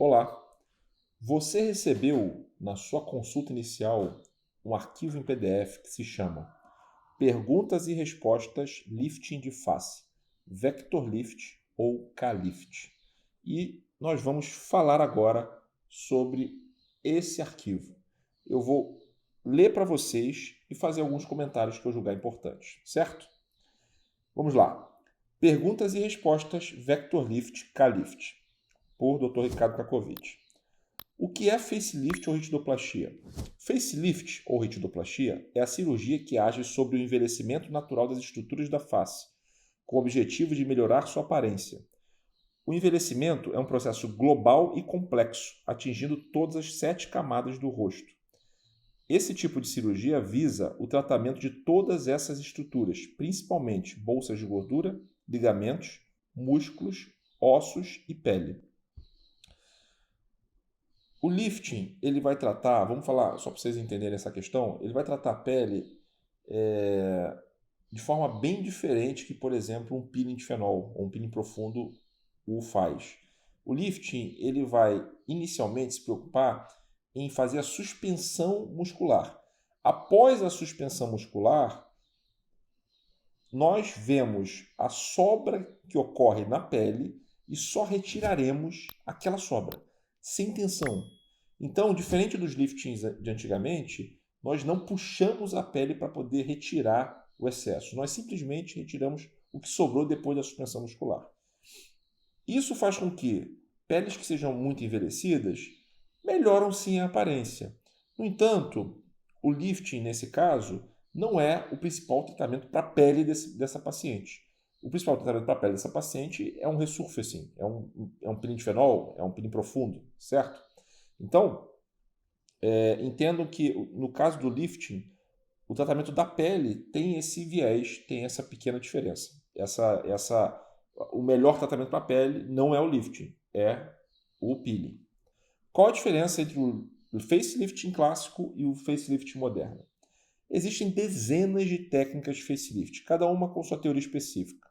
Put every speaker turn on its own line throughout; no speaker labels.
Olá, você recebeu na sua consulta inicial um arquivo em PDF que se chama Perguntas e Respostas Lifting de Face, Vector Lift ou K-Lift. E nós vamos falar agora sobre esse arquivo. Eu vou ler para vocês e fazer alguns comentários que eu julgar importantes, certo? Vamos lá. Perguntas e Respostas Vector Lift K-Lift, por Dr. Ricardo Kakovic. O que é facelift ou ritidoplastia? Facelift ou ritidoplastia é a cirurgia que age sobre o envelhecimento natural das estruturas da face, com o objetivo de melhorar sua aparência. O envelhecimento é um processo global e complexo, atingindo todas as 7 camadas do rosto. Esse tipo de cirurgia visa o tratamento de todas essas estruturas, principalmente bolsas de gordura, ligamentos, músculos, ossos e pele. O lifting, ele vai tratar, vamos falar só para vocês entenderem essa questão, ele vai tratar a pele de forma bem diferente que, por exemplo, um peeling de fenol ou um peeling profundo o faz. O lifting, ele vai inicialmente se preocupar em fazer a suspensão muscular. Após a suspensão muscular, nós vemos a sobra que ocorre na pele e só retiraremos aquela sobra, sem tensão. Então, diferente dos liftings de antigamente, nós não puxamos a pele para poder retirar o excesso. Nós simplesmente retiramos o que sobrou depois da suspensão muscular. Isso faz com que peles que sejam muito envelhecidas melhoram sim a aparência. No entanto, o lifting, nesse caso, não é o principal tratamento para a pele dessa paciente. O principal tratamento para a pele dessa paciente é um resurfacing, é um peeling de fenol, é um peeling profundo, certo? Então, entendo que no caso do lifting, o tratamento da pele tem esse viés, tem essa pequena diferença. O melhor tratamento para a pele não é o lifting, é o peeling. Qual a diferença entre o facelifting clássico e o facelifting moderno? Existem dezenas de técnicas de facelift, cada uma com sua teoria específica,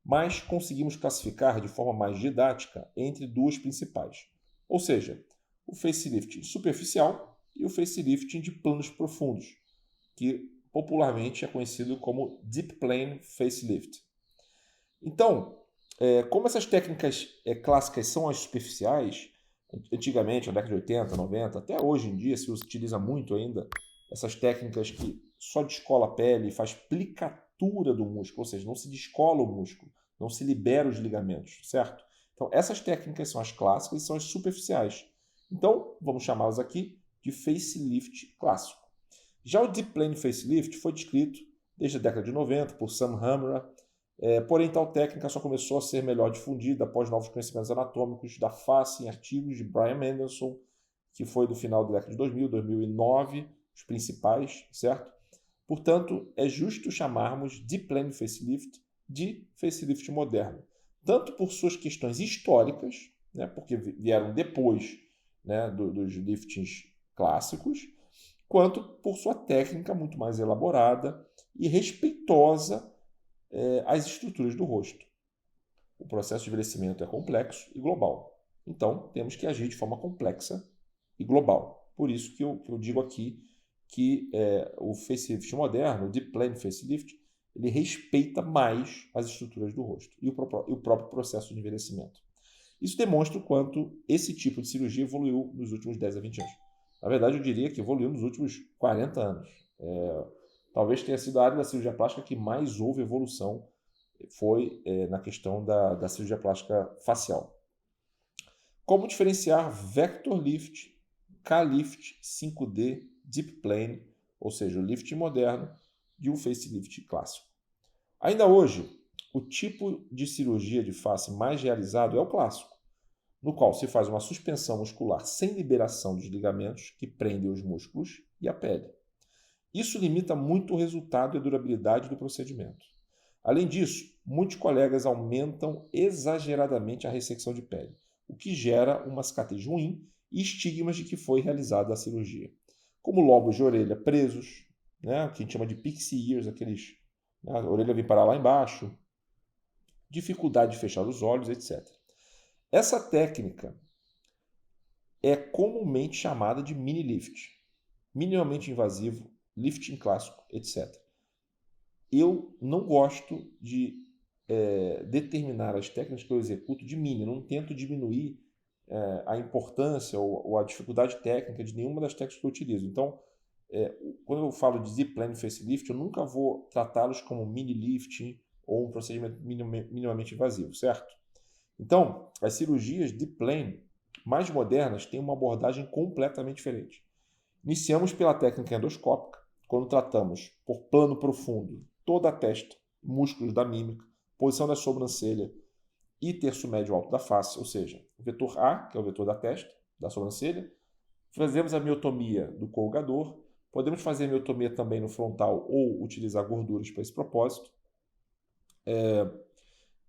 mas conseguimos classificar de forma mais didática entre duas principais. Ou seja, o facelifting superficial e o facelifting de planos profundos, que popularmente é conhecido como Deep Plane Facelift. Então, como essas técnicas clássicas são as superficiais, antigamente, na década de 80, 90, até hoje em dia se utiliza muito ainda essas técnicas que só descola a pele e faz plicatura do músculo, ou seja, não se descola o músculo, não se libera os ligamentos, certo? Então, essas técnicas são as clássicas e são as superficiais. Então, vamos chamá-las aqui de facelift clássico. Já o Deep Plane Facelift foi descrito desde a década de 90 por Sam Hamra, porém tal técnica só começou a ser melhor difundida após novos conhecimentos anatômicos da face em artigos de Brian Mendelssohn, que foi do final da década de 2000, 2009, os principais, certo? Portanto, é justo chamarmos Deep Plane Facelift de facelift moderno, tanto por suas questões históricas, né, porque vieram depois, né, dos liftings clássicos, quanto por sua técnica muito mais elaborada e respeitosa às estruturas do rosto. O processo de envelhecimento é complexo e global. Então, temos que agir de forma complexa e global. Por isso que eu digo aqui que o facelift moderno, o Deep Plane Facelift, ele respeita mais as estruturas do rosto e o próprio processo de envelhecimento. Isso demonstra o quanto esse tipo de cirurgia evoluiu nos últimos 10 a 20 anos. Na verdade, eu diria que evoluiu nos últimos 40 anos. Talvez tenha sido a área da cirurgia plástica que mais houve evolução, foi na questão da cirurgia plástica facial. Como diferenciar Vector Lift, K-Lift, 5D, Deep Plane, ou seja, o lift moderno, de um facelift clássico? Ainda hoje, o tipo de cirurgia de face mais realizado é o clássico, no qual se faz uma suspensão muscular sem liberação dos ligamentos que prendem os músculos e a pele. Isso limita muito o resultado e a durabilidade do procedimento. Além disso, muitos colegas aumentam exageradamente a ressecção de pele, o que gera uma cicatriz ruim e estigmas de que foi realizada a cirurgia, como lobos de orelha presos, né, que a gente chama de pixie ears, a orelha vem parar lá embaixo, dificuldade de fechar os olhos, etc. Essa técnica é comumente chamada de mini lift, minimamente invasivo, lifting clássico, etc. Eu não gosto de determinar as técnicas que eu executo de mini, não tento diminuir a importância ou a dificuldade técnica de nenhuma das técnicas que eu utilizo. Então, quando eu falo de deep plane facelift, eu nunca vou tratá-los como mini lifting ou um procedimento minimamente invasivo, certo? Então, as cirurgias deep plane mais modernas têm uma abordagem completamente diferente. Iniciamos pela técnica endoscópica, quando tratamos por plano profundo toda a testa, músculos da mímica, posição da sobrancelha e terço médio alto da face, ou seja, o vetor A, que é o vetor da testa, da sobrancelha. Fazemos a miotomia do colgador. Podemos fazer a miotomia também no frontal ou utilizar gorduras para esse propósito.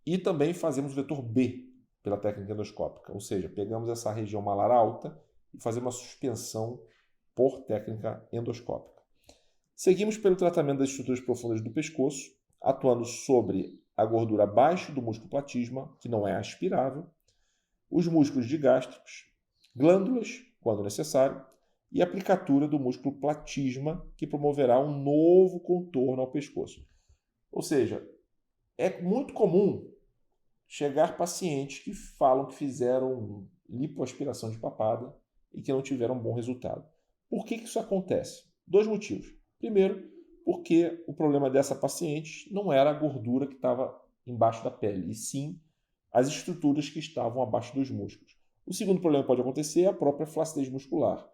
E também fazemos o vetor B pela técnica endoscópica, ou seja, pegamos essa região malar alta e fazemos uma suspensão por técnica endoscópica. Seguimos pelo tratamento das estruturas profundas do pescoço, atuando sobre a gordura abaixo do músculo platisma, que não é aspirável, os músculos digástricos, glândulas, quando necessário, e a aplicatura do músculo platisma, que promoverá um novo contorno ao pescoço. Ou seja, é muito comum chegar pacientes que falam que fizeram lipoaspiração de papada e que não tiveram um bom resultado. Por que isso acontece? 2 motivos. Primeiro, porque o problema dessa paciente não era a gordura que estava embaixo da pele, e sim as estruturas que estavam abaixo dos músculos. O segundo problema que pode acontecer é a própria flacidez muscular.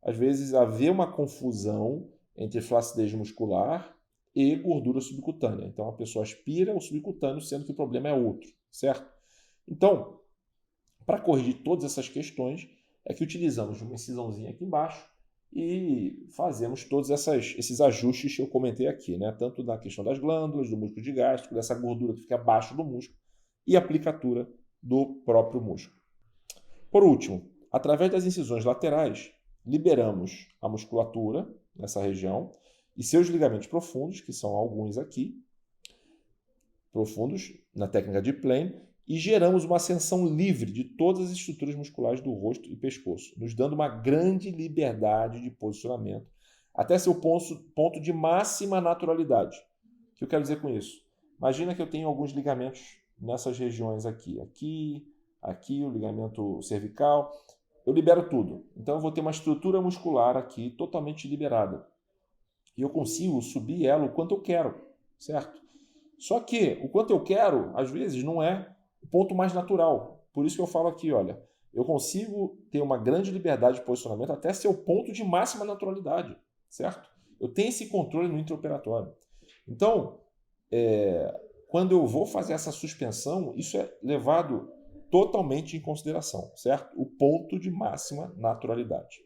Às vezes, haver uma confusão entre flacidez muscular e gordura subcutânea. Então, a pessoa aspira o subcutâneo, sendo que o problema é outro, certo? Então, para corrigir todas essas questões, é que utilizamos uma incisãozinha aqui embaixo e fazemos todos esses ajustes que eu comentei aqui, né? Tanto na questão das glândulas, do músculo digástrico, dessa gordura que fica abaixo do músculo e a aplicatura do próprio músculo. Por último, através das incisões laterais, liberamos a musculatura nessa região e seus ligamentos profundos, que são alguns aqui, profundos na técnica de plane, e geramos uma ascensão livre de todas as estruturas musculares do rosto e pescoço, nos dando uma grande liberdade de posicionamento, até seu ponto de máxima naturalidade. O que eu quero dizer com isso? Imagina que eu tenho alguns ligamentos nessas regiões aqui, o ligamento cervical, eu libero tudo. Então eu vou ter uma estrutura muscular aqui totalmente liberada. E eu consigo subir ela o quanto eu quero, certo? Só que o quanto eu quero, às vezes, não é o ponto mais natural. Por isso que eu falo aqui, olha, eu consigo ter uma grande liberdade de posicionamento até ser o ponto de máxima naturalidade, certo? Eu tenho esse controle no intraoperatório. Então, quando eu vou fazer essa suspensão, isso é levado totalmente em consideração, certo? O ponto de máxima naturalidade.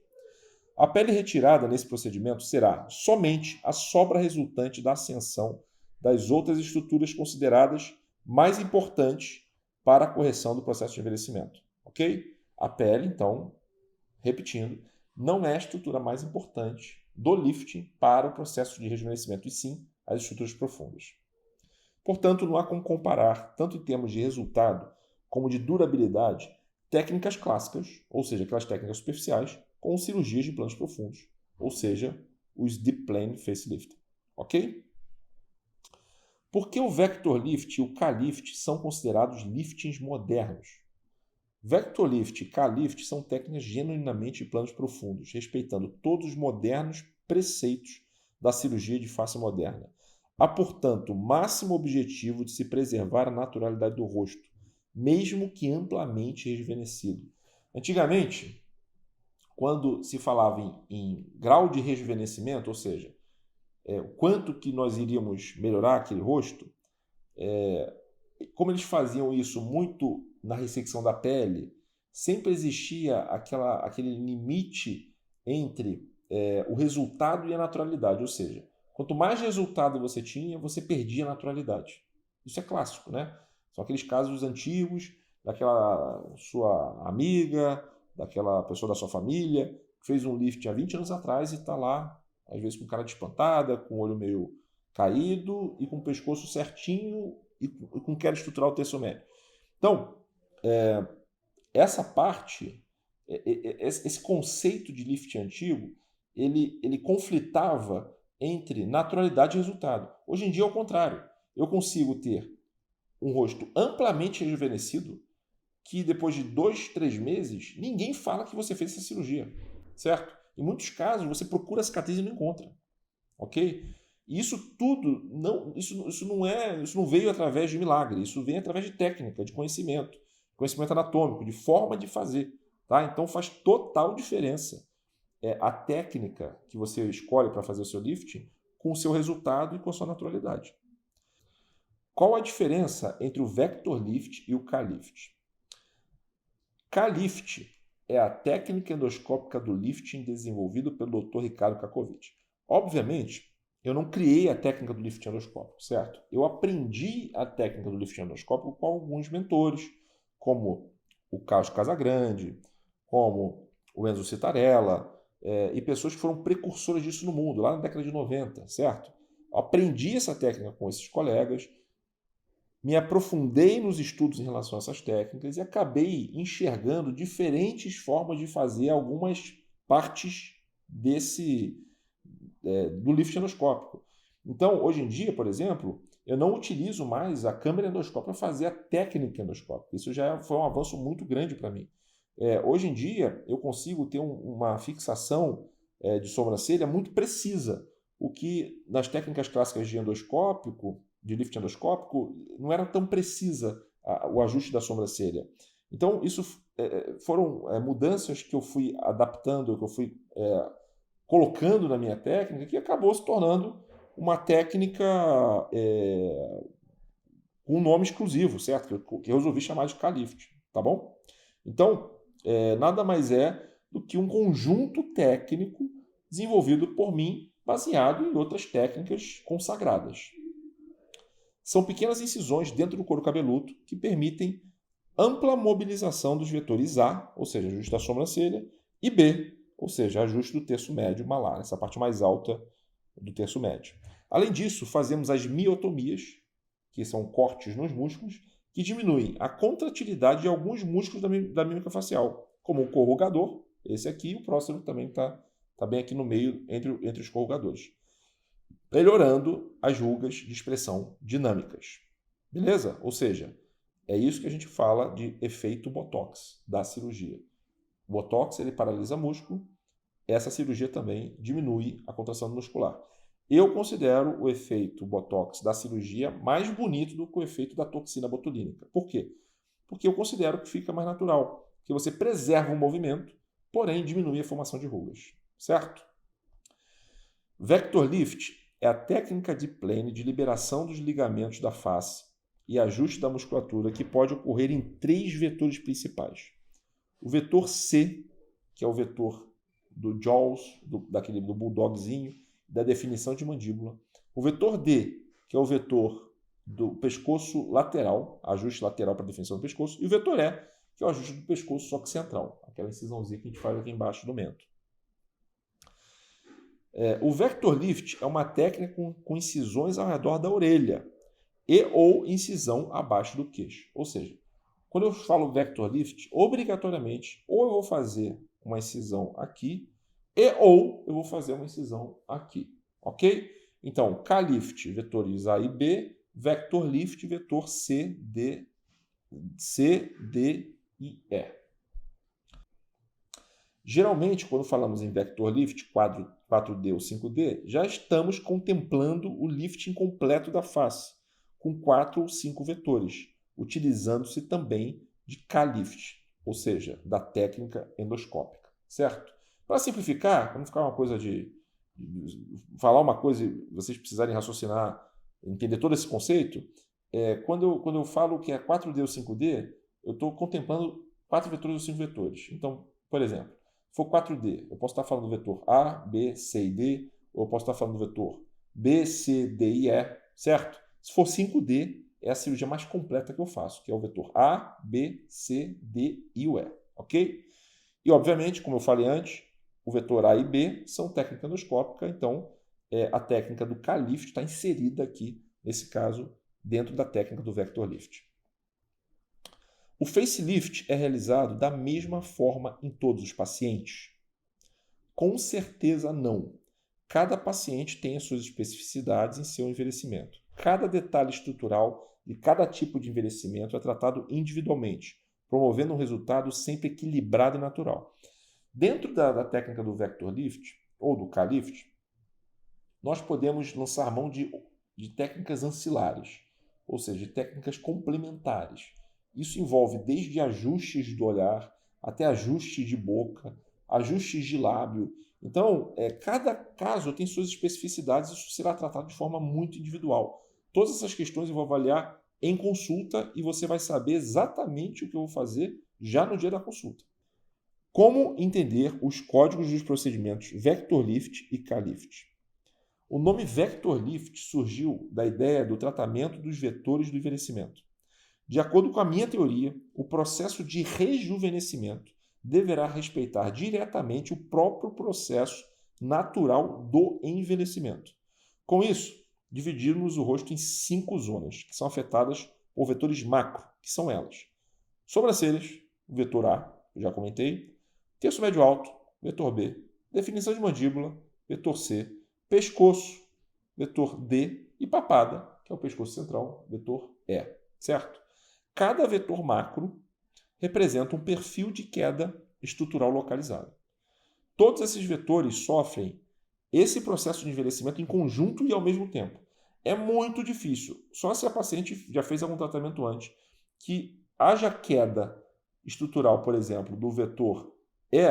A pele retirada nesse procedimento será somente a sobra resultante da ascensão das outras estruturas consideradas mais importantes para a correção do processo de envelhecimento. Ok? A pele, então, repetindo, não é a estrutura mais importante do lifting para o processo de rejuvenescimento, e sim as estruturas profundas. Portanto, não há como comparar, tanto em termos de resultado como de durabilidade, técnicas clássicas, ou seja, aquelas técnicas superficiais, com cirurgias de planos profundos, ou seja, os deep plane facelift. Ok? Por que o vector lift e o K-lift são considerados liftings modernos? Vector lift e K-lift são técnicas genuinamente de planos profundos, respeitando todos os modernos preceitos da cirurgia de face moderna. Há, portanto, o máximo objetivo de se preservar a naturalidade do rosto, mesmo que amplamente rejuvenescido. Antigamente, quando se falava em grau de rejuvenescimento, ou seja, o quanto que nós iríamos melhorar aquele rosto, como eles faziam isso muito na ressecção da pele, sempre existia aquele limite entre o resultado e a naturalidade, ou seja, quanto mais resultado você tinha, você perdia a naturalidade. Isso é clássico, né? São aqueles casos antigos, daquela sua amiga, daquela pessoa da sua família, que fez um lift há 20 anos atrás e está lá, às vezes com cara de espantada, com o olho meio caído e com o pescoço certinho e com queda estrutural terço médio. Então, essa parte esse conceito de lift antigo, ele conflitava entre naturalidade e resultado. Hoje em dia é o contrário. Eu consigo ter um rosto amplamente rejuvenescido que depois de 2, 3 meses, ninguém fala que você fez essa cirurgia, certo? Em muitos casos, você procura a cicatriz e não encontra, ok? E isso tudo, isso não veio através de milagre, isso vem através de técnica, de conhecimento anatômico, de forma de fazer, tá? Então faz total diferença a técnica que você escolhe para fazer o seu lifting com o seu resultado e com a sua naturalidade. Qual a diferença entre o Vector Lift e o K-Lift? K-Lift é a técnica endoscópica do lifting desenvolvido pelo Dr. Ricardo Kakovic. Obviamente, eu não criei a técnica do lifting endoscópico, certo? Eu aprendi a técnica do lifting endoscópico com alguns mentores, como o Carlos Casagrande, como o Enzo Citarella, e pessoas que foram precursores disso no mundo, lá na década de 90, certo? Eu aprendi essa técnica com esses colegas, me aprofundei nos estudos em relação a essas técnicas e acabei enxergando diferentes formas de fazer algumas partes do lift endoscópico. Então, hoje em dia, por exemplo, eu não utilizo mais a câmera endoscópica para fazer a técnica endoscópica. Isso já foi um avanço muito grande para mim. Hoje em dia, eu consigo ter uma fixação de sobrancelha muito precisa, o que nas técnicas clássicas de lift endoscópico, não era tão precisa o ajuste da sobrancelha. Então, isso foram mudanças que eu fui adaptando, que eu fui colocando na minha técnica, que acabou se tornando uma técnica com um nome exclusivo, certo? Que eu resolvi chamar de K-Lift, tá bom? Então, nada mais é do que um conjunto técnico desenvolvido por mim, baseado em outras técnicas consagradas. São pequenas incisões dentro do couro cabeludo que permitem ampla mobilização dos vetores A, ou seja, ajuste da sobrancelha, e B, ou seja, ajuste do terço médio malar, essa parte mais alta do terço médio. Além disso, fazemos as miotomias, que são cortes nos músculos, que diminuem a contratilidade de alguns músculos da mímica facial, como o corrugador, esse aqui, e o próximo também está bem aqui no meio, entre os corrugadores, melhorando as rugas de expressão dinâmicas. Beleza? Ou seja, é isso que a gente fala de efeito Botox da cirurgia. O Botox ele paralisa músculo, essa cirurgia também diminui a contração muscular. Eu considero o efeito Botox da cirurgia mais bonito do que o efeito da toxina botulínica. Por quê? Porque eu considero que fica mais natural, que você preserva o movimento, porém diminui a formação de rugas. Certo? Vector Lift é a técnica de plane de liberação dos ligamentos da face e ajuste da musculatura que pode ocorrer em 3 vetores principais. O vetor C, que é o vetor do jaws, do bulldogzinho, da definição de mandíbula. O vetor D, que é o vetor do pescoço lateral, ajuste lateral para definição do pescoço. E o vetor E, que é o ajuste do pescoço, só que central, aquela incisãozinha que a gente faz aqui embaixo do mento. O Vector Lift é uma técnica com incisões ao redor da orelha e ou incisão abaixo do queixo. Ou seja, quando eu falo Vector Lift, obrigatoriamente, ou eu vou fazer uma incisão aqui, ou eu vou fazer uma incisão aqui, ok? Então, K-Lift, vetores A e B, Vector Lift, vetor C, D e E. Geralmente, quando falamos em Vector Lift, 4D ou 5D, já estamos contemplando o lifting completo da face, com 4 ou 5 vetores, utilizando-se também de K-Lift, ou seja, da técnica endoscópica, certo? Para simplificar, para não ficar uma coisa de falar uma coisa e vocês precisarem raciocinar, entender todo esse conceito, quando eu falo que é 4D ou 5D, eu estou contemplando 4 vetores ou 5 vetores. Então, por exemplo, se for 4D, eu posso estar falando do vetor A, B, C e D, ou eu posso estar falando do vetor B, C, D e E, certo? Se for 5D, é a cirurgia mais completa que eu faço, que é o vetor A, B, C, D e o E, ok? E, obviamente, como eu falei antes, o vetor A e B são técnica endoscópica, então a técnica do K-Lift está inserida aqui, nesse caso, dentro da técnica do Vector Lift. O facelift é realizado da mesma forma em todos os pacientes? Com certeza não. Cada paciente tem as suas especificidades em seu envelhecimento. Cada detalhe estrutural de cada tipo de envelhecimento é tratado individualmente, promovendo um resultado sempre equilibrado e natural. Dentro da técnica do Vector Lift, ou do K-Lift, nós podemos lançar mão de técnicas ancilares, ou seja, de técnicas complementares. Isso envolve desde ajustes do olhar, até ajustes de boca, ajustes de lábio. Então, cada caso tem suas especificidades e isso será tratado de forma muito individual. Todas essas questões eu vou avaliar em consulta e você vai saber exatamente o que eu vou fazer já no dia da consulta. Como entender os códigos dos procedimentos Vector Lift e K-Lift? O nome Vector Lift surgiu da ideia do tratamento dos vetores do envelhecimento. De acordo com a minha teoria, o processo de rejuvenescimento deverá respeitar diretamente o próprio processo natural do envelhecimento. Com isso, dividimos o rosto em 5 zonas, que são afetadas por vetores macro, que são elas: sobrancelhas, o vetor A, eu já comentei, terço médio alto, vetor B, definição de mandíbula, vetor C, pescoço, vetor D, e papada, que é o pescoço central, vetor E, certo? Cada vetor macro representa um perfil de queda estrutural localizado. Todos esses vetores sofrem esse processo de envelhecimento em conjunto e ao mesmo tempo. É muito difícil, só se a paciente já fez algum tratamento antes, que haja queda estrutural, por exemplo, do vetor E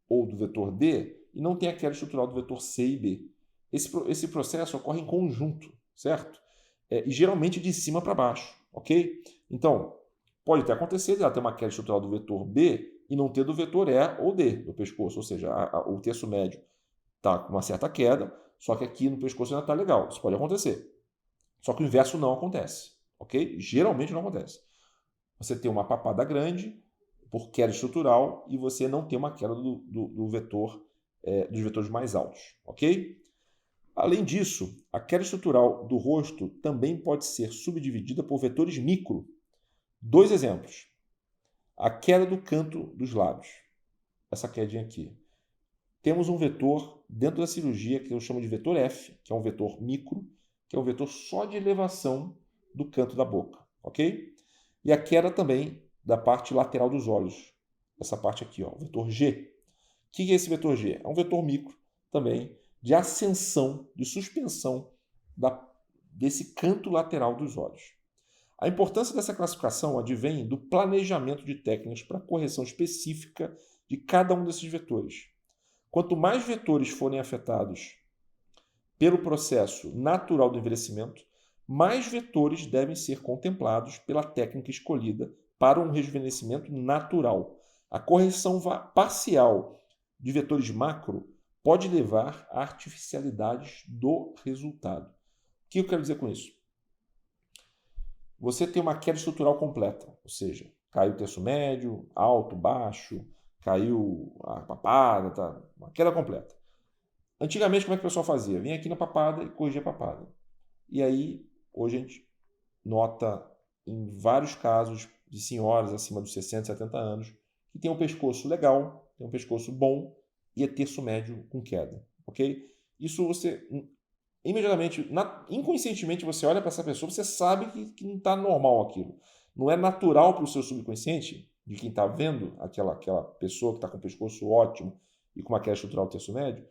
ou do vetor D e não tenha queda estrutural do vetor C e B. Esse processo ocorre em conjunto, certo? E geralmente de cima para baixo, ok? Então, pode até acontecer de ela ter uma queda estrutural do vetor B e não ter do vetor E ou D do pescoço, ou seja, o terço médio está com uma certa queda, só que aqui no pescoço ainda está legal. Isso pode acontecer. Só que o inverso não acontece, ok? Geralmente não acontece. Você tem uma papada grande por queda estrutural e você não tem uma queda do vetor, dos vetores mais altos, ok? Além disso, a queda estrutural do rosto também pode ser subdividida por vetores micro. 2 exemplos. A queda do canto dos lábios. Essa quedinha aqui. Temos um vetor dentro da cirurgia que eu chamo de vetor F, que é um vetor micro, que é um vetor só de elevação do canto da boca, ok? E a queda também da parte lateral dos olhos. Essa parte aqui, ó, o vetor G. O que é esse vetor G? É um vetor micro também de ascensão, de suspensão desse canto lateral dos olhos. A importância dessa classificação advém do planejamento de técnicas para correção específica de cada um desses vetores. Quanto mais vetores forem afetados pelo processo natural do envelhecimento, mais vetores devem ser contemplados pela técnica escolhida para um rejuvenescimento natural. A correção parcial de vetores macro pode levar a artificialidades do resultado. O que eu quero dizer com isso? Você tem uma queda estrutural completa, ou seja, caiu o terço médio, alto, baixo, caiu a papada, tá? Uma queda completa. Antigamente, como é que o pessoal fazia? Vinha aqui na papada e corrigia a papada. E aí, hoje a gente nota em vários casos de senhoras acima dos 60, 70 anos que tem um pescoço legal, tem um pescoço bom e é terço médio com queda, ok? Isso você, imediatamente, inconscientemente, você olha para essa pessoa, você sabe que não está normal aquilo. Não é natural para o seu subconsciente, de quem está vendo aquela pessoa que está com o pescoço ótimo e com uma queda estrutural terço médio,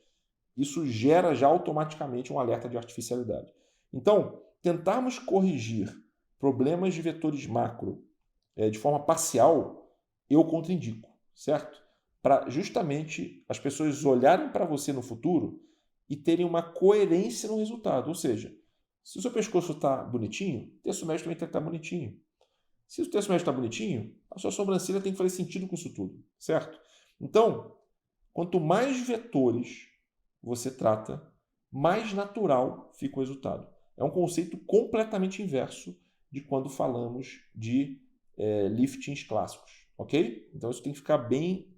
isso gera já automaticamente um alerta de artificialidade. Então, tentarmos corrigir problemas de vetores macro de forma parcial, eu contraindico, certo? Para justamente as pessoas olharem para você no futuro e terem uma coerência no resultado. Ou seja, se o seu pescoço está bonitinho, o terço médio também tem que estar bonitinho. Se o terço médio está bonitinho, a sua sobrancelha tem que fazer sentido com isso tudo, certo? Então, quanto mais vetores você trata, mais natural fica o resultado. É um conceito completamente inverso de quando falamos de liftings clássicos, ok? Então isso tem que ficar bem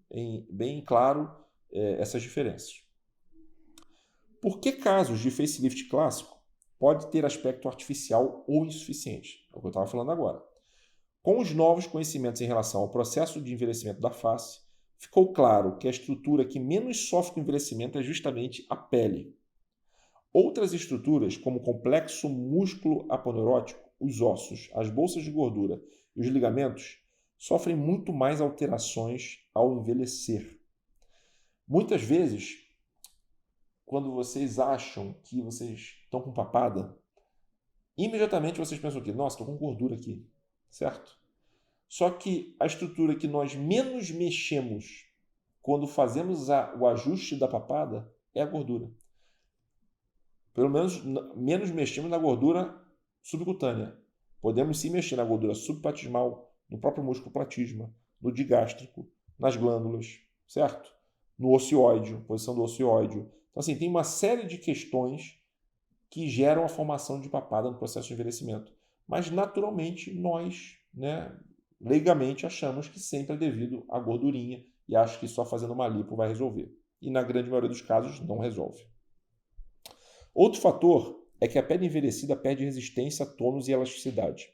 claro, essas diferenças. Por que casos de facelift clássico pode ter aspecto artificial ou insuficiente? É o que eu estava falando agora. Com os novos conhecimentos em relação ao processo de envelhecimento da face, ficou claro que a estrutura que menos sofre com envelhecimento é justamente a pele. Outras estruturas, como o complexo músculo aponeurótico, os ossos, as bolsas de gordura e os ligamentos, sofrem muito mais alterações ao envelhecer. Muitas vezes, quando vocês acham que vocês estão com papada, imediatamente vocês pensam que, nossa, estou com gordura aqui, certo? Só que a estrutura que nós menos mexemos quando fazemos o ajuste da papada é a gordura. Pelo menos menos mexemos na gordura subcutânea. Podemos sim mexer na gordura subplatismal, no próprio músculo platisma, no digástrico, nas glândulas, certo? No ocioide, posição do ocioide. Então, assim, tem uma série de questões que geram a formação de papada no processo de envelhecimento. Mas, naturalmente, nós, leigamente, achamos que sempre é devido à gordurinha e acho que só fazendo uma lipo vai resolver. E, na grande maioria dos casos, não resolve. Outro fator é que a pele envelhecida perde resistência, tônus e elasticidade.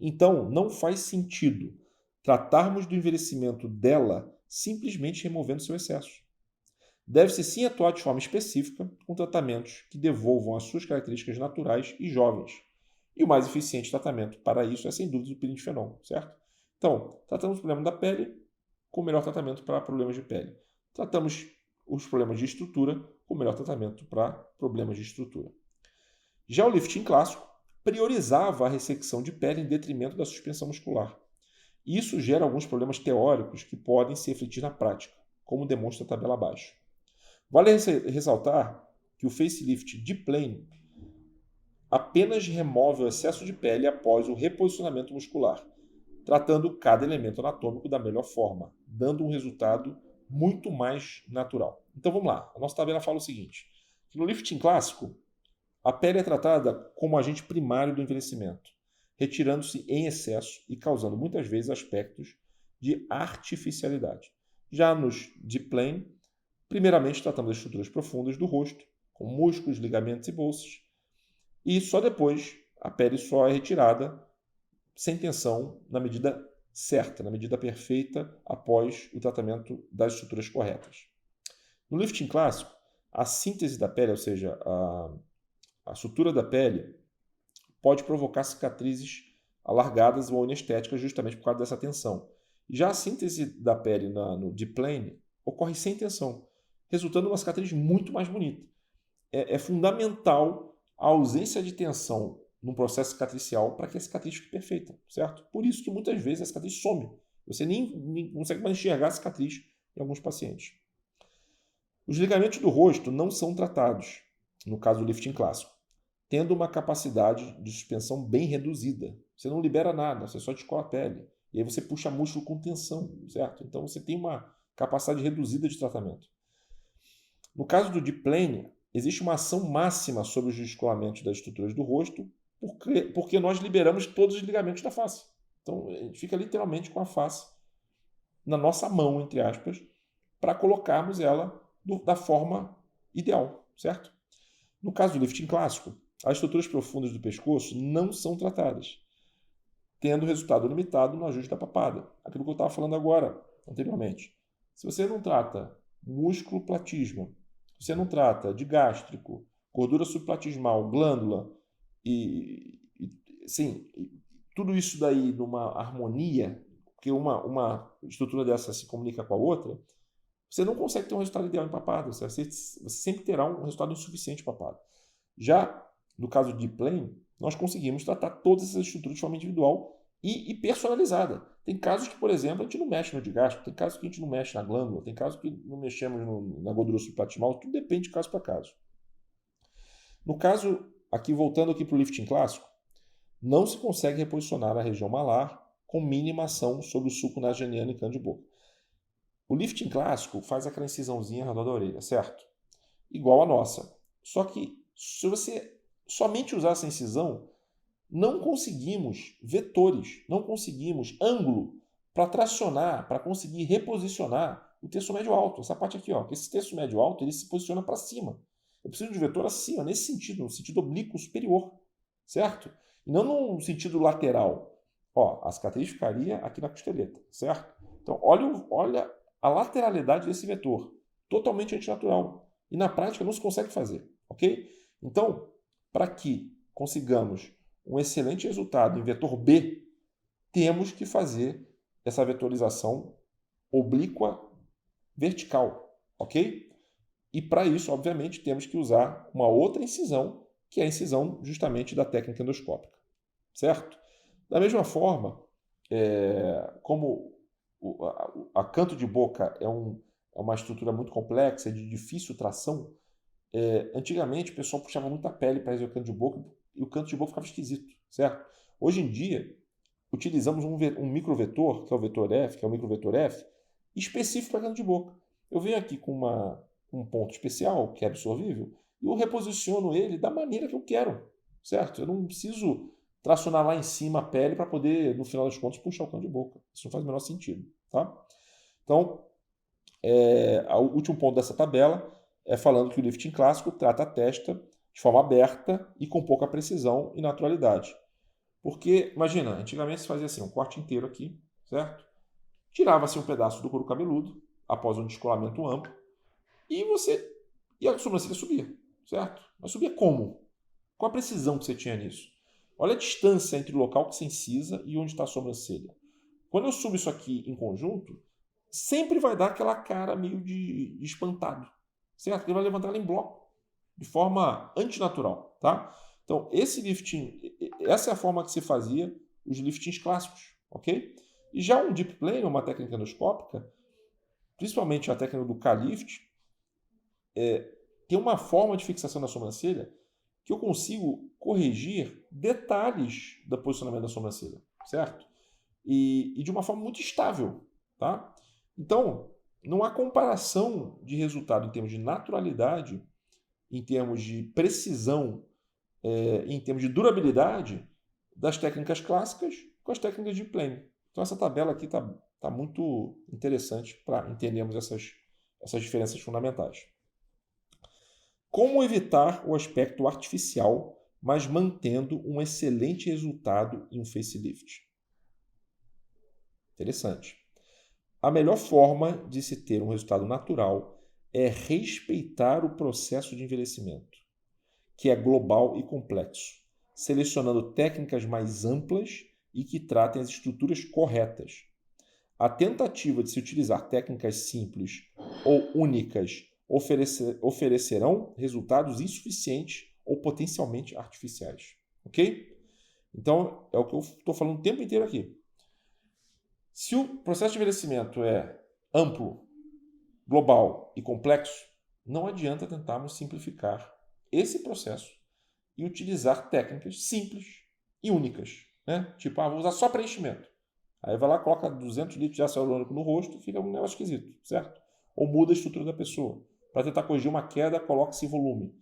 Então, não faz sentido tratarmos do envelhecimento dela simplesmente removendo seu excesso. Deve-se sim atuar de forma específica com tratamentos que devolvam as suas características naturais e jovens. E o mais eficiente tratamento para isso é, sem dúvida, o pirindifenol, certo? Então, tratamos o problema da pele com o melhor tratamento para problemas de pele. Tratamos os problemas de estrutura com o melhor tratamento para problemas de estrutura. Já o lifting clássico priorizava a ressecção de pele em detrimento da suspensão muscular. Isso gera alguns problemas teóricos que podem se refletir na prática, como demonstra a tabela abaixo. Vale ressaltar que o facelift Deep Plane apenas remove o excesso de pele após o reposicionamento muscular, tratando cada elemento anatômico da melhor forma, dando um resultado muito mais natural. Então vamos lá, a nossa tabela fala o seguinte: que no lifting clássico, a pele é tratada como agente primário do envelhecimento, retirando-se em excesso e causando muitas vezes aspectos de artificialidade. Já nos Deep Plane, primeiramente tratamos das estruturas profundas do rosto, com músculos, ligamentos e bolsas, e só depois a pele só é retirada sem tensão na medida certa, na medida perfeita, após o tratamento das estruturas corretas. No lifting clássico, a síntese da pele, ou seja, a sutura da pele, pode provocar cicatrizes alargadas ou inestéticas justamente por causa dessa tensão. Já a síntese da pele no Deep Plane ocorre sem tensão, resultando em uma cicatriz muito mais bonita. É fundamental a ausência de tensão no processo cicatricial para que a cicatriz fique perfeita, certo? Por isso que muitas vezes a cicatriz some. Você nem consegue mais enxergar a cicatriz em alguns pacientes. Os ligamentos do rosto não são tratados, no caso do lifting clássico, tendo uma capacidade de suspensão bem reduzida. Você não libera nada, você só descola a pele. E aí você puxa músculo com tensão, certo? Então você tem uma capacidade reduzida de tratamento. No caso do Deep Plane, existe uma ação máxima sobre os descolamentos das estruturas do rosto, porque nós liberamos todos os ligamentos da face. Então, a gente fica literalmente com a face na nossa mão, entre aspas, para colocarmos ela da forma ideal, certo? No caso do lifting clássico, as estruturas profundas do pescoço não são tratadas, tendo resultado limitado no ajuste da papada. Aquilo que eu estava falando agora, anteriormente. Se você não trata músculo platisma, se você não trata de gástrico, gordura subplatismal, glândula, sim, tudo isso daí numa harmonia, porque uma estrutura dessa se comunica com a outra, você não consegue ter um resultado ideal em papada, você sempre terá um resultado insuficiente em papada. Já no caso de Deep Plane, nós conseguimos tratar todas essas estruturas de forma individual e personalizada. Tem casos que, por exemplo, a gente não mexe no digástrico, tem casos que a gente não mexe na glândula, tem casos que não mexemos na gordura subplatismal, tudo depende de caso para caso. No caso, voltando aqui para o lifting clássico, não se consegue reposicionar a região malar com mínima ação sobre o sulco nasogeniano e cano de boca. O lifting clássico faz aquela incisãozinha ao redor da orelha, certo? Igual a nossa. Só que se você somente usar essa incisão, não conseguimos vetores, não conseguimos ângulo para tracionar, para conseguir reposicionar o terço médio alto. Essa parte aqui, ó, esse terço médio alto, ele se posiciona para cima. Eu preciso de vetor acima, nesse sentido, no sentido oblíquo superior, certo? E não no sentido lateral. Ó, a cicatriz ficaria aqui na costeleta, certo? Então, olha a lateralidade desse vetor, totalmente antinatural. E na prática não se consegue fazer, ok? Então, para que consigamos um excelente resultado em vetor B, temos que fazer essa vetorização oblíqua vertical, ok? E para isso, obviamente, temos que usar uma outra incisão, que é a incisão justamente da técnica endoscópica, certo? Da mesma forma, como a canto de boca é uma estrutura muito complexa, de difícil tração, antigamente o pessoal puxava muita pele para fazer o canto de boca e o canto de boca ficava esquisito, certo? Hoje em dia, utilizamos um microvetor, que é o vetor F, que é o microvetor F, específico para canto de boca. Eu venho aqui com um ponto especial, que é absorvível, e eu reposiciono ele da maneira que eu quero, certo? Eu não preciso tracionar lá em cima a pele para poder, no final das contas, puxar o canto de boca. Isso não faz o menor sentido, tá? Então, o último ponto dessa tabela é falando que o lifting clássico trata a testa de forma aberta e com pouca precisão e naturalidade. Porque, imagina, antigamente se fazia assim, um corte inteiro aqui, certo? Tirava-se um pedaço do couro cabeludo, após um descolamento amplo, e a sobrancelha subia, certo? Mas subia como? Qual a precisão que você tinha nisso? Olha a distância entre o local que você incisa e onde está a sobrancelha. Quando eu subo isso aqui em conjunto, sempre vai dar aquela cara meio de espantado, certo? Ele vai levantar ela em bloco, de forma antinatural, tá? Então, esse lifting, essa é a forma que se fazia os liftings clássicos, ok? E já um deep plane, uma técnica endoscópica, principalmente a técnica do K-lift, tem uma forma de fixação da sobrancelha que eu consigo corrigir detalhes do posicionamento da sobrancelha, certo? E de uma forma muito estável, tá? Então, não há comparação de resultado em termos de naturalidade, em termos de precisão, em termos de durabilidade das técnicas clássicas com as técnicas de plane. Então, essa tabela aqui tá muito interessante para entendermos essas diferenças fundamentais. Como evitar o aspecto artificial, mas mantendo um excelente resultado em um facelift? Interessante. A melhor forma de se ter um resultado natural é respeitar o processo de envelhecimento, que é global e complexo, selecionando técnicas mais amplas e que tratem as estruturas corretas. A tentativa de se utilizar técnicas simples ou únicas oferecerão resultados insuficientes ou potencialmente artificiais. Ok? Então, é o que eu estou falando o tempo inteiro aqui. Se o processo de envelhecimento é amplo, global e complexo, não adianta tentarmos simplificar esse processo e utilizar técnicas simples e únicas. Né? Tipo, vou usar só preenchimento. Aí vai lá, coloca 200 litros de ácido hialurônico no rosto, fica um negócio esquisito, certo? Ou muda a estrutura da pessoa. Para tentar corrigir uma queda, coloque-se volume.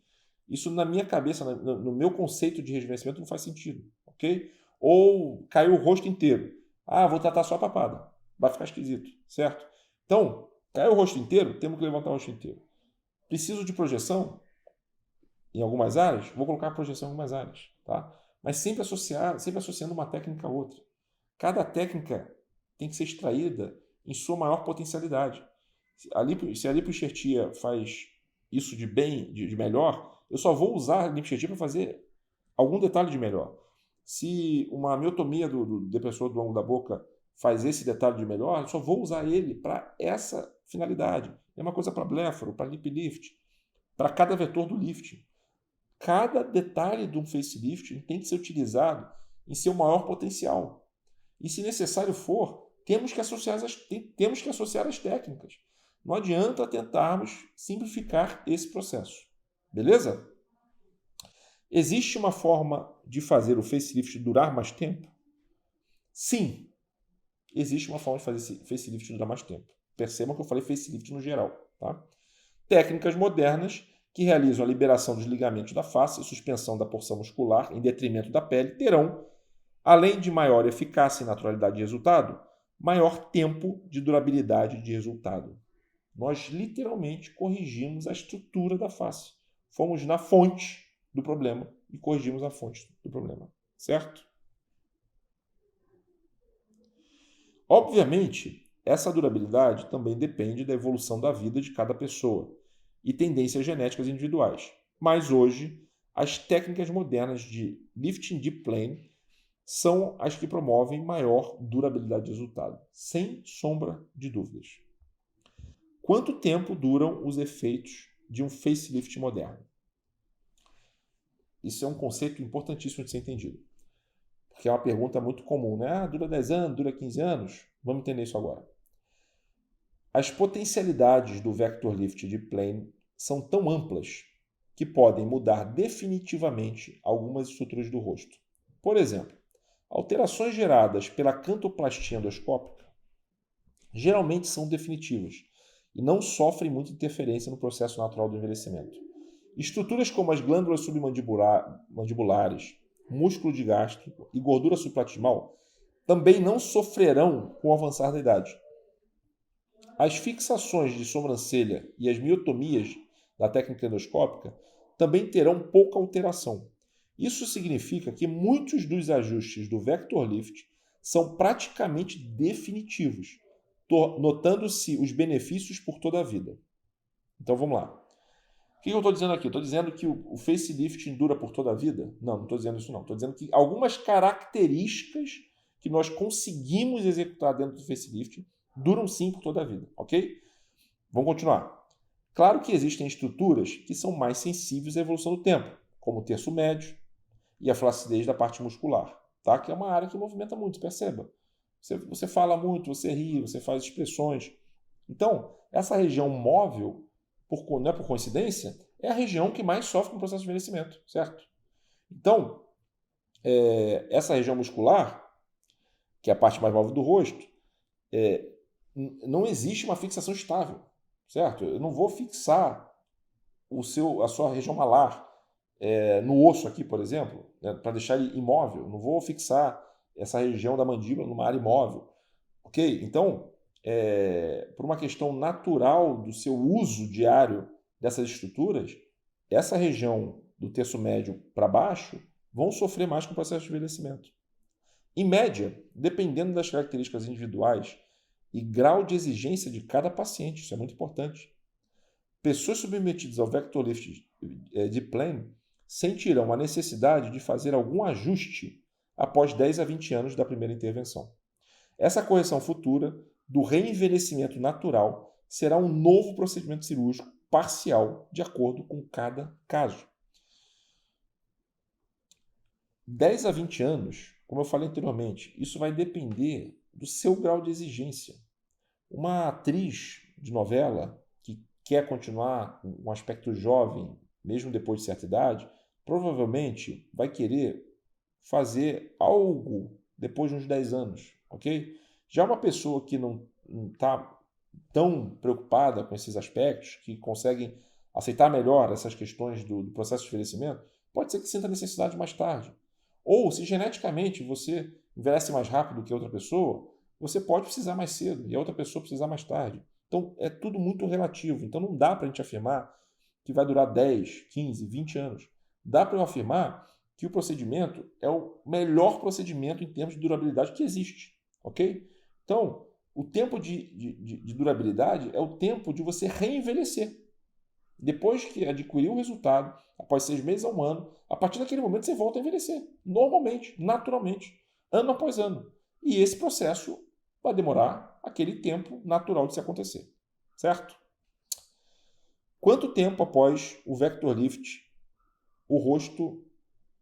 Isso na minha cabeça, no meu conceito de rejuvenescimento, não faz sentido, ok? Ou caiu o rosto inteiro. Vou tratar só a papada. Vai ficar esquisito, certo? Então, caiu o rosto inteiro, temos que levantar o rosto inteiro. Preciso de projeção em algumas áreas? Vou colocar a projeção em algumas áreas, tá? Mas sempre associando uma técnica a outra. Cada técnica tem que ser extraída em sua maior potencialidade. Se a lipoenxertia faz isso de bem, de melhor, eu só vou usar a lipoenxertia para fazer algum detalhe de melhor. Se uma miotomia do depressor do ângulo da boca faz esse detalhe de melhor, eu só vou usar ele para essa finalidade. É uma coisa para blefaro, para lip lift, para cada vetor do lift. Cada detalhe de um facelift tem que ser utilizado em seu maior potencial. E se necessário for, temos que associar as técnicas. Não adianta tentarmos simplificar esse processo. Beleza? Existe uma forma de fazer o facelift durar mais tempo? Sim, existe uma forma de fazer esse facelift durar mais tempo. Percebam que eu falei facelift no geral. Tá? Técnicas modernas que realizam a liberação dos ligamentos da face e suspensão da porção muscular em detrimento da pele terão, além de maior eficácia e naturalidade de resultado, maior tempo de durabilidade de resultado. Nós literalmente corrigimos a estrutura da face. Fomos na fonte do problema e corrigimos a fonte do problema. Certo? Obviamente, essa durabilidade também depende da evolução da vida de cada pessoa e tendências genéticas individuais. Mas hoje, as técnicas modernas de lifting deep plane são as que promovem maior durabilidade de resultado, sem sombra de dúvidas. Quanto tempo duram os efeitos de um facelift moderno? Isso é um conceito importantíssimo de ser entendido, porque é uma pergunta muito comum, né? Dura 10 anos, dura 15 anos? Vamos entender isso agora. As potencialidades do Vector Lift de Plane são tão amplas que podem mudar definitivamente algumas estruturas do rosto. Por exemplo, alterações geradas pela cantoplastia endoscópica geralmente são definitivas e não sofrem muita interferência no processo natural do envelhecimento. Estruturas como as glândulas submandibulares, músculo de gástrico e gordura subplasmal também não sofrerão com o avançar da idade. As fixações de sobrancelha e as miotomias da técnica endoscópica também terão pouca alteração. Isso significa que muitos dos ajustes do Vector Lift são praticamente definitivos, notando-se os benefícios por toda a vida. Então vamos lá. O que eu estou dizendo aqui? Eu estou dizendo que o facelift dura por toda a vida? Não estou dizendo isso não. Estou dizendo que algumas características que nós conseguimos executar dentro do facelift duram sim por toda a vida, ok? Vamos continuar. Claro que existem estruturas que são mais sensíveis à evolução do tempo, como o terço médio e a flacidez da parte muscular, tá? Que é uma área que movimenta muito, perceba. Você fala muito, você ri, você faz expressões. Então, essa região móvel, não é por coincidência, é a região que mais sofre com o processo de envelhecimento, certo? Então, essa região muscular, que é a parte mais móvel do rosto, não existe uma fixação estável, certo? Eu não vou fixar a sua região malar no osso aqui, por exemplo, né, para deixar ele imóvel. Não vou fixar essa região da mandíbula numa área imóvel, ok? Então, por uma questão natural do seu uso diário dessas estruturas, essa região do terço médio para baixo vão sofrer mais com o processo de envelhecimento. Em média, dependendo das características individuais e grau de exigência de cada paciente, isso é muito importante. Pessoas submetidas ao Vector Lift de Plane sentirão a necessidade de fazer algum ajuste após 10 a 20 anos da primeira intervenção. Essa correção futura do reenvelhecimento natural será um novo procedimento cirúrgico parcial, de acordo com cada caso. 10 a 20 anos, como eu falei anteriormente, isso vai depender do seu grau de exigência. Uma atriz de novela que quer continuar com um aspecto jovem, mesmo depois de certa idade, provavelmente vai querer fazer algo depois de uns 10 anos, ok? Já uma pessoa que não está tão preocupada com esses aspectos, que conseguem aceitar melhor essas questões do processo de envelhecimento, pode ser que sinta necessidade mais tarde. Ou, se geneticamente você envelhece mais rápido que outra pessoa, você pode precisar mais cedo e a outra pessoa precisar mais tarde. Então, é tudo muito relativo. Então, não dá para a gente afirmar que vai durar 10, 15, 20 anos. Dá para eu afirmar que o procedimento é o melhor procedimento em termos de durabilidade que existe, ok? Então, o tempo de durabilidade é o tempo de você reenvelhecer. Depois que adquirir o resultado, após 6 meses a 1 ano, a partir daquele momento você volta a envelhecer, normalmente, naturalmente, ano após ano. E esse processo vai demorar aquele tempo natural de se acontecer, certo? Quanto tempo após o Vector Lift o rosto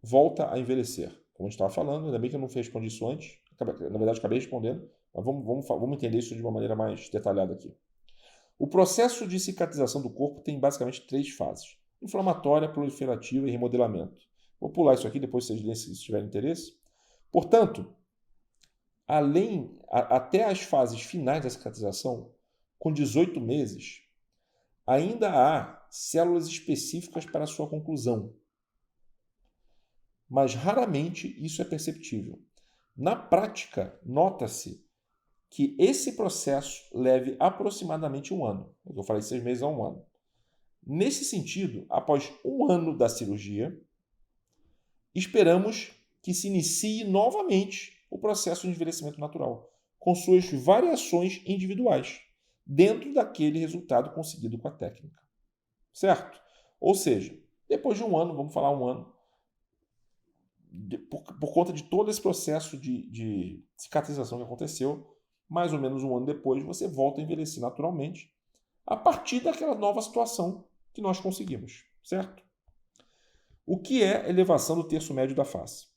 volta a envelhecer? Como a gente estava falando, ainda bem que eu não respondi isso antes. Na verdade, acabei respondendo, mas vamos entender isso de uma maneira mais detalhada aqui. O processo de cicatrização do corpo tem basicamente 3 fases: inflamatória, proliferativa e remodelamento. Vou pular isso aqui, depois vocês leem se tiverem interesse. Portanto, até as fases finais da cicatrização, com 18 meses, ainda há células específicas para a sua conclusão. Mas raramente isso é perceptível. Na prática, nota-se que esse processo leve aproximadamente 1 ano. Eu falei 6 meses a 1 ano. Nesse sentido, após 1 ano da cirurgia, esperamos que se inicie novamente o processo de envelhecimento natural, com suas variações individuais, dentro daquele resultado conseguido com a técnica. Certo? Ou seja, depois de um ano, vamos falar um ano, por conta de todo esse processo de cicatrização que aconteceu, mais ou menos um ano depois, você volta a envelhecer naturalmente, a partir daquela nova situação que nós conseguimos, certo? O que é elevação do terço médio da face?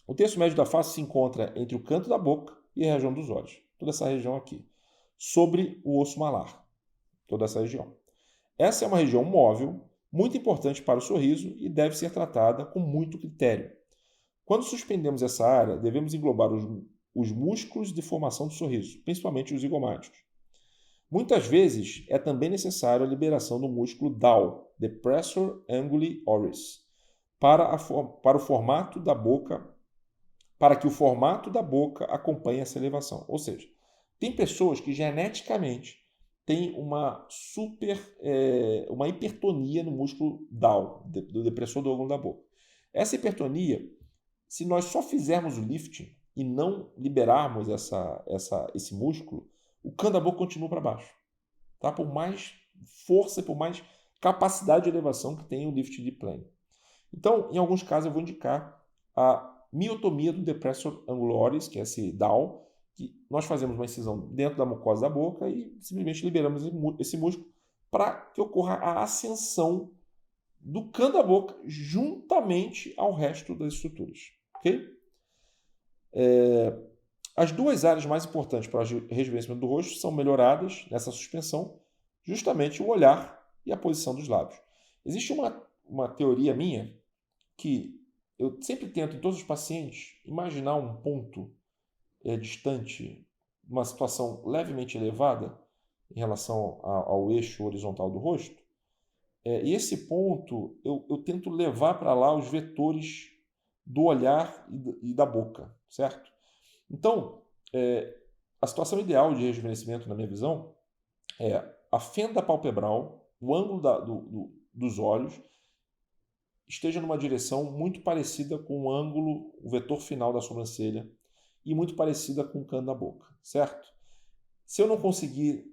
O terço médio da face se encontra entre o canto da boca e a região dos olhos, toda essa região aqui, sobre o osso malar, toda essa região. Essa é uma região móvel, muito importante para o sorriso e deve ser tratada com muito critério. Quando suspendemos essa área, devemos englobar os músculos de formação do sorriso, principalmente os zigomáticos. Muitas vezes é também necessário a liberação do músculo DAO, Depressor Anguli Oris, para o formato da boca, para que o formato da boca acompanhe essa elevação. Ou seja, tem pessoas que geneticamente têm uma hipertonia no músculo DAO, do depressor do ângulo da boca. Essa hipertonia, se nós só fizermos o lifting e não liberarmos esse músculo, o cano da boca continua para baixo. Tá? Por mais força, por mais capacidade de elevação que tem o lift de plane. Então, em alguns casos, eu vou indicar a miotomia do depressor angularis, que é esse DAO, que nós fazemos uma incisão dentro da mucosa da boca e simplesmente liberamos esse músculo para que ocorra a ascensão do cano da boca juntamente ao resto das estruturas. Okay? As duas áreas mais importantes para o rejuvenescimento do rosto são melhoradas nessa suspensão, justamente o olhar e a posição dos lábios. Existe uma teoria minha que eu sempre tento, em todos os pacientes, imaginar um ponto distante, uma situação levemente elevada em relação ao eixo horizontal do rosto. E esse ponto, eu tento levar para lá os vetores do olhar e da boca, certo? Então, a situação ideal de rejuvenescimento, na minha visão, é a fenda palpebral, o ângulo dos olhos, esteja numa direção muito parecida com o ângulo, o vetor final da sobrancelha e muito parecida com o cano da boca, certo? Se eu não conseguir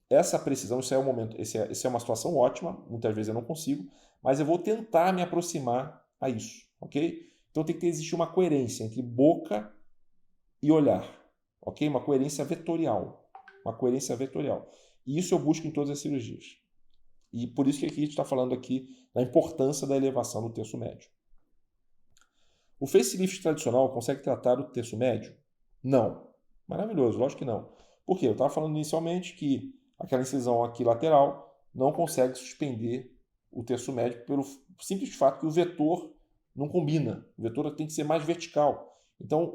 essa precisão, isso é um momento, essa é uma situação ótima, muitas vezes eu não consigo, mas eu vou tentar me aproximar a isso, ok? Então tem que existir uma coerência entre boca e olhar, ok? Uma coerência vetorial, E isso eu busco em todas as cirurgias. E por isso que aqui a gente está falando aqui da importância da elevação do terço médio. O facelift tradicional consegue tratar o terço médio? Não. Maravilhoso, lógico que não. Por quê? Eu estava falando inicialmente que aquela incisão aqui lateral não consegue suspender o terço médio pelo simples fato que o vetor não combina. O vetor tem que ser mais vertical. Então,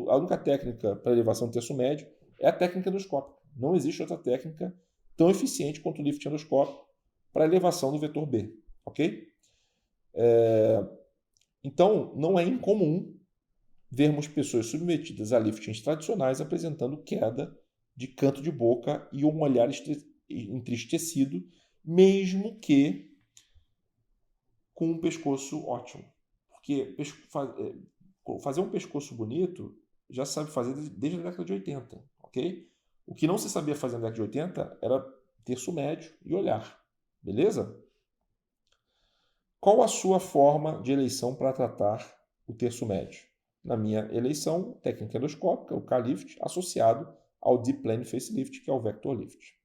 a única técnica para elevação do terço médio é a técnica endoscópica. Não existe outra técnica tão eficiente quanto o lift endoscópico para a elevação do vetor B, ok? Então, não é incomum vermos pessoas submetidas a liftings tradicionais apresentando queda de canto de boca e um olhar entristecido, mesmo que com um pescoço ótimo. Porque fazer um pescoço bonito já se sabe fazer desde a década de 80, ok? O que não se sabia fazer na década de 80 era terço médio e olhar, beleza? Qual a sua forma de eleição para tratar o terço médio? Na minha eleição, técnica endoscópica, o K-lift, associado ao Deep Plane Facelift, que é o Vector Lift.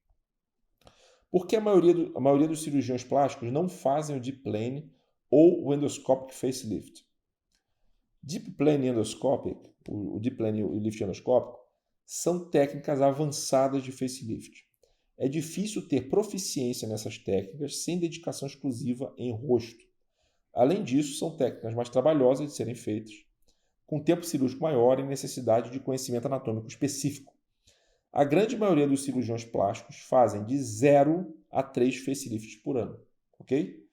Por que a maioria dos cirurgiões plásticos não fazem o Deep Plane ou o Endoscopic Facelift? Deep Plane Endoscopic, o Deep Plane e o Lift endoscópico, são técnicas avançadas de facelift. É difícil ter proficiência nessas técnicas sem dedicação exclusiva em rosto. Além disso, são técnicas mais trabalhosas de serem feitas, com tempo cirúrgico maior e necessidade de conhecimento anatômico específico. A grande maioria dos cirurgiões plásticos fazem de 0 a 3 facelifts por ano, ok?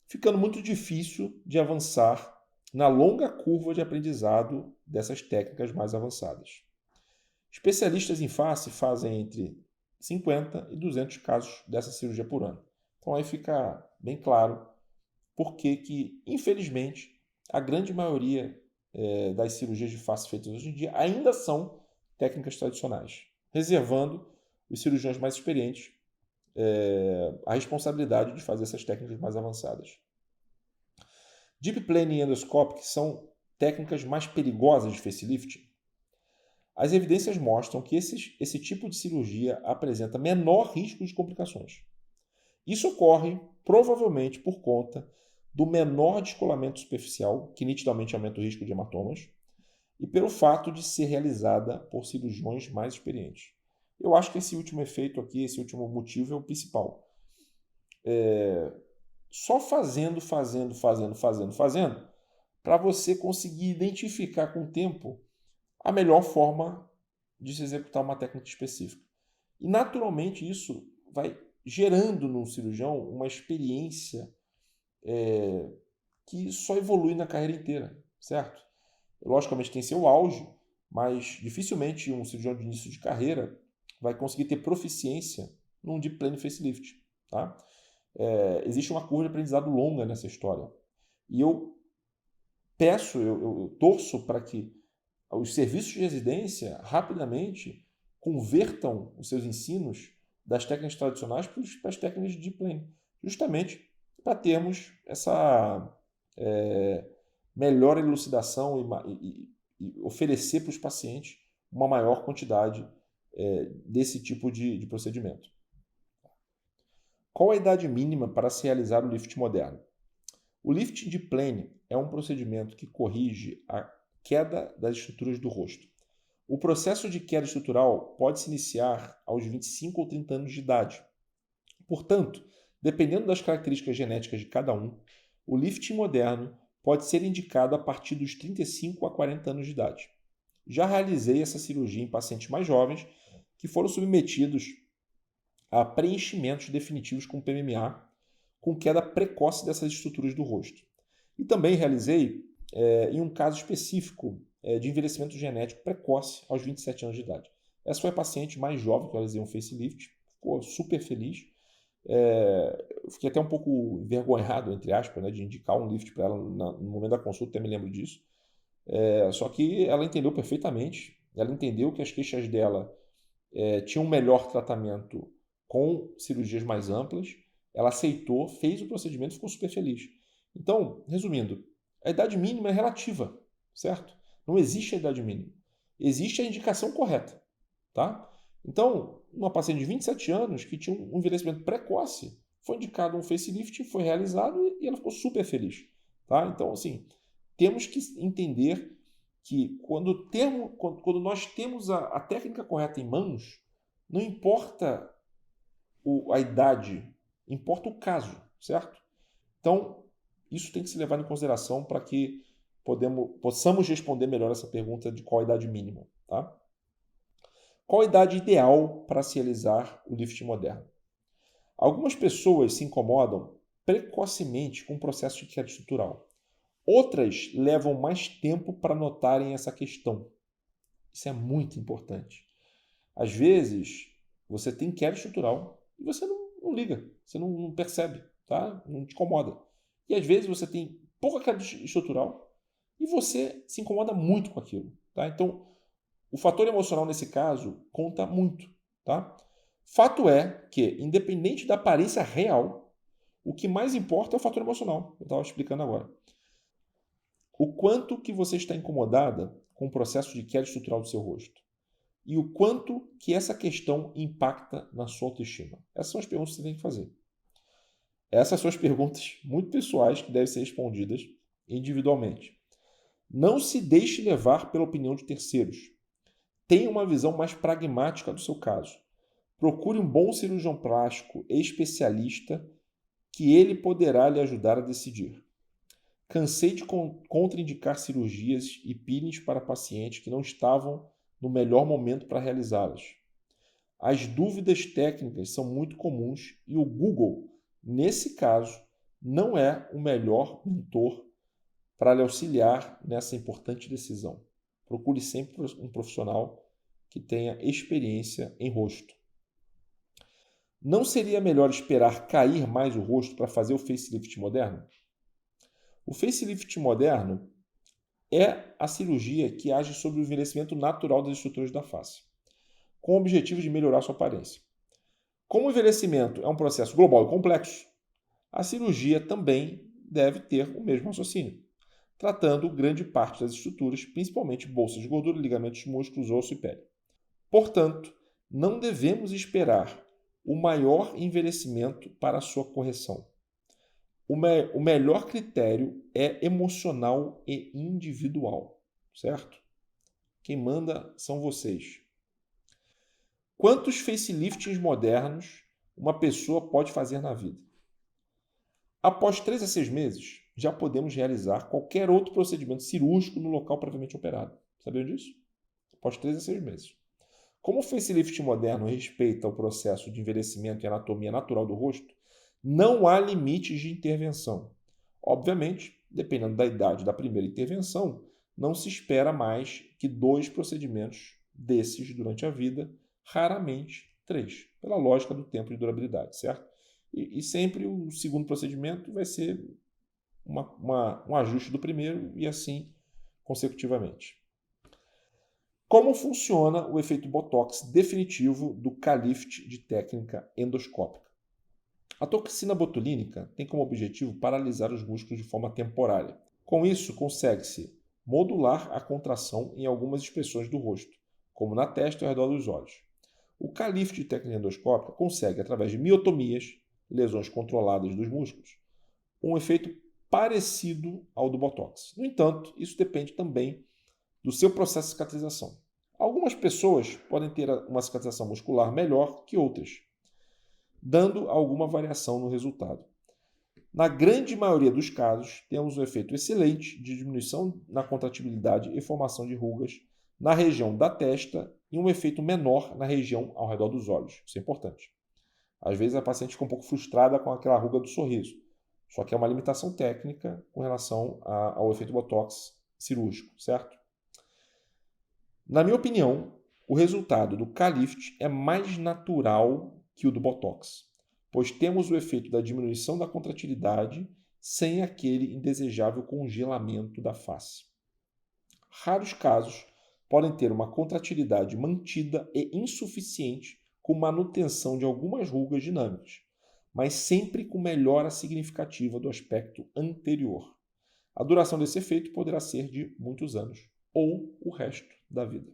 Ficando muito difícil de avançar na longa curva de aprendizado dessas técnicas mais avançadas. Especialistas em face fazem entre 50 e 200 casos dessa cirurgia por ano. Então aí fica bem claro por que, infelizmente, a grande maioria das cirurgias de face feitas hoje em dia ainda são técnicas tradicionais, reservando os cirurgiões mais experientes a responsabilidade de fazer essas técnicas mais avançadas. Deep Planning e Endoscopic são técnicas mais perigosas de facelift. As evidências mostram que esse tipo de cirurgia apresenta menor risco de complicações. Isso ocorre provavelmente por conta do menor descolamento superficial, que nitidamente aumenta o risco de hematomas, e pelo fato de ser realizada por cirurgiões mais experientes. Eu acho que esse último efeito aqui, esse último motivo é o principal. Só fazendo, para você conseguir identificar com o tempo a melhor forma de se executar uma técnica específica. E naturalmente isso vai gerando no cirurgião uma experiência que só evolui na carreira inteira, certo? Logicamente tem seu auge, mas dificilmente um cirurgião de início de carreira vai conseguir ter proficiência num Deep Planning Facelift. Tá? Existe uma curva de aprendizado longa nessa história. E eu torço para que os serviços de residência rapidamente convertam os seus ensinos das técnicas tradicionais para as técnicas de Deep Planning, justamente para termos essa melhor elucidação e oferecer para os pacientes uma maior quantidade desse tipo de procedimento. Qual a idade mínima para se realizar o lift moderno? O lift de plane é um procedimento que corrige a queda das estruturas do rosto. O processo de queda estrutural pode se iniciar aos 25 ou 30 anos de idade. Portanto, dependendo das características genéticas de cada um, o lifting moderno pode ser indicado a partir dos 35 a 40 anos de idade. Já realizei essa cirurgia em pacientes mais jovens que foram submetidos a preenchimentos definitivos com PMMA, com queda precoce dessas estruturas do rosto. E também realizei em um caso específico de envelhecimento genético precoce aos 27 anos de idade. Essa foi a paciente mais jovem que eu realizei um facelift, ficou super feliz. Eu fiquei até um pouco envergonhado, entre aspas, de indicar um lift para ela no momento da consulta, até me lembro disso. Só que ela entendeu perfeitamente, ela entendeu que as queixas dela tinham um melhor tratamento com cirurgias mais amplas, ela aceitou, fez o procedimento e ficou super feliz. Então, resumindo, a idade mínima é relativa, certo? Não existe a idade mínima. Existe a indicação correta, tá? Então, uma paciente de 27 anos que tinha um envelhecimento precoce, foi indicado um facelift, foi realizado e ela ficou super feliz, tá? Então, assim, temos que entender que quando nós temos a técnica correta em mãos, não importa a idade, importa o caso, certo? Então, isso tem que ser levado em consideração para que possamos responder melhor essa pergunta de qual a idade mínima, tá? Qual a idade ideal para se realizar o lifting moderno? Algumas pessoas se incomodam precocemente com o processo de queda estrutural. Outras levam mais tempo para notarem essa questão. Isso é muito importante. Às vezes, você tem queda estrutural e você não liga, você não percebe, tá? Não te incomoda. E às vezes você tem pouca queda estrutural e você se incomoda muito com aquilo, tá? Então, o fator emocional nesse caso conta muito, tá? Fato é que, independente da aparência real, o que mais importa é o fator emocional. Eu estava explicando agora. O quanto que você está incomodada com o processo de queda estrutural do seu rosto. E o quanto que essa questão impacta na sua autoestima. Essas são as perguntas que você tem que fazer. Essas são as perguntas muito pessoais que devem ser respondidas individualmente. Não se deixe levar pela opinião de terceiros. Tenha uma visão mais pragmática do seu caso. Procure um bom cirurgião plástico especialista que ele poderá lhe ajudar a decidir. Cansei de contraindicar cirurgias e peelings para pacientes que não estavam no melhor momento para realizá-las. As dúvidas técnicas são muito comuns e o Google, nesse caso, não é o melhor mentor para lhe auxiliar nessa importante decisão. Procure sempre um profissional que tenha experiência em rosto. Não seria melhor esperar cair mais o rosto para fazer o facelift moderno? O facelift moderno é a cirurgia que age sobre o envelhecimento natural das estruturas da face, com o objetivo de melhorar sua aparência. Como o envelhecimento é um processo global e complexo, a cirurgia também deve ter o mesmo raciocínio, tratando grande parte das estruturas, principalmente bolsas de gordura, ligamentos, músculos, osso e pele. Portanto, não devemos esperar o maior envelhecimento para a sua correção. O melhor critério é emocional e individual, certo? Quem manda são vocês. Quantos faceliftings modernos uma pessoa pode fazer na vida? Após 3 a 6 meses, já podemos realizar qualquer outro procedimento cirúrgico no local previamente operado. Sabiam disso? Após 3 a 6 meses. Como o facelift moderno respeita o processo de envelhecimento e anatomia natural do rosto, não há limites de intervenção. Obviamente, dependendo da idade da primeira intervenção, não se espera mais que 2 procedimentos desses durante a vida, raramente 3, pela lógica do tempo de durabilidade, certo? E sempre o segundo procedimento vai ser um ajuste do primeiro e assim consecutivamente. Como funciona o efeito Botox definitivo do Calift de técnica endoscópica? A toxina botulínica tem como objetivo paralisar os músculos de forma temporária. Com isso, consegue-se modular a contração em algumas expressões do rosto, como na testa e ao redor dos olhos. O Calift de técnica endoscópica consegue, através de miotomias, lesões controladas dos músculos, um efeito parecido ao do Botox. No entanto, isso depende também do seu processo de cicatrização. Algumas pessoas podem ter uma cicatrização muscular melhor que outras, dando alguma variação no resultado. Na grande maioria dos casos, temos um efeito excelente de diminuição na contratibilidade e formação de rugas na região da testa e um efeito menor na região ao redor dos olhos. Isso é importante. Às vezes a paciente fica um pouco frustrada com aquela ruga do sorriso, só que é uma limitação técnica com relação ao efeito Botox cirúrgico, certo? Na minha opinião, o resultado do Calift é mais natural que o do Botox, pois temos o efeito da diminuição da contratilidade sem aquele indesejável congelamento da face. Raros casos podem ter uma contratilidade mantida e insuficiente com manutenção de algumas rugas dinâmicas, mas sempre com melhora significativa do aspecto anterior. A duração desse efeito poderá ser de muitos anos, ou o resto da vida.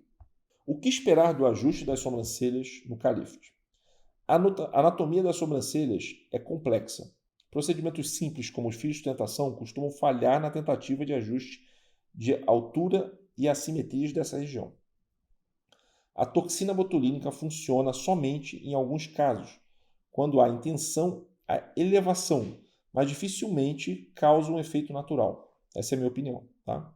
O que esperar do ajuste das sobrancelhas no Calift? A anatomia das sobrancelhas é complexa. Procedimentos simples como os fios de sustentação costumam falhar na tentativa de ajuste de altura e assimetrias dessa região. A toxina botulínica funciona somente em alguns casos, quando há intenção a elevação, mas dificilmente causa um efeito natural. Essa é a minha opinião, tá?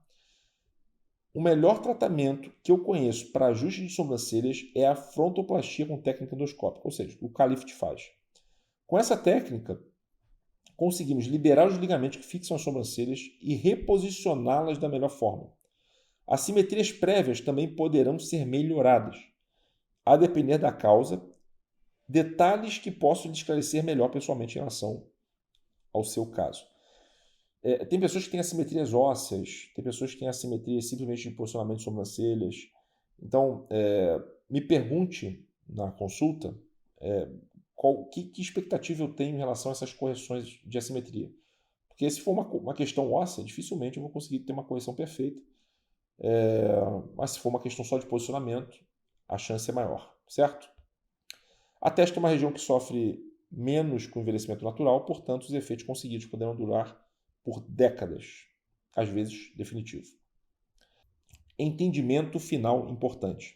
O melhor tratamento que eu conheço para ajuste de sobrancelhas é a frontoplastia com técnica endoscópica, ou seja, o Calift faz. Com essa técnica, conseguimos liberar os ligamentos que fixam as sobrancelhas e reposicioná-las da melhor forma. As simetrias prévias também poderão ser melhoradas, a depender da causa, detalhes que posso lhe esclarecer melhor pessoalmente em relação ao seu caso. Tem pessoas que têm assimetrias ósseas, tem pessoas que têm assimetrias simplesmente de posicionamento de sobrancelhas. Então, me pergunte na consulta que expectativa eu tenho em relação a essas correções de assimetria. Porque se for uma questão óssea, dificilmente eu vou conseguir ter uma correção perfeita. Mas se for uma questão só de posicionamento, a chance é maior, certo? A testa é uma região que sofre menos com o envelhecimento natural, portanto, os efeitos conseguidos poderão durar por décadas, às vezes definitivo. Entendimento final importante.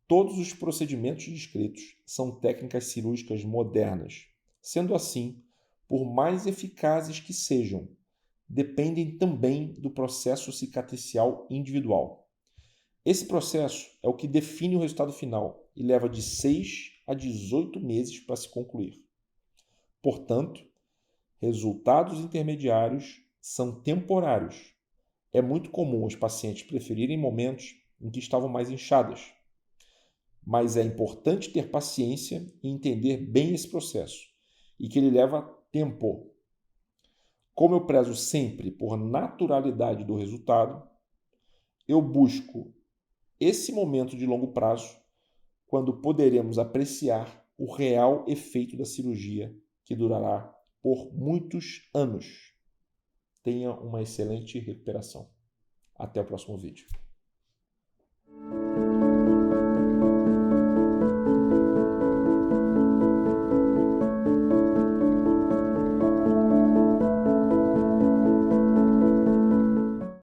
Todos os procedimentos descritos são técnicas cirúrgicas modernas. Sendo assim, por mais eficazes que sejam, dependem também do processo cicatricial individual. Esse processo é o que define o resultado final e leva de 6 a 18 meses para se concluir. Portanto, resultados intermediários são temporários. É muito comum os pacientes preferirem momentos em que estavam mais inchadas, mas é importante ter paciência e entender bem esse processo e que ele leva tempo. Como eu prezo sempre por naturalidade do resultado, eu busco esse momento de longo prazo, quando poderemos apreciar o real efeito da cirurgia, que durará por muitos anos. Tenha uma excelente recuperação. Até o próximo vídeo.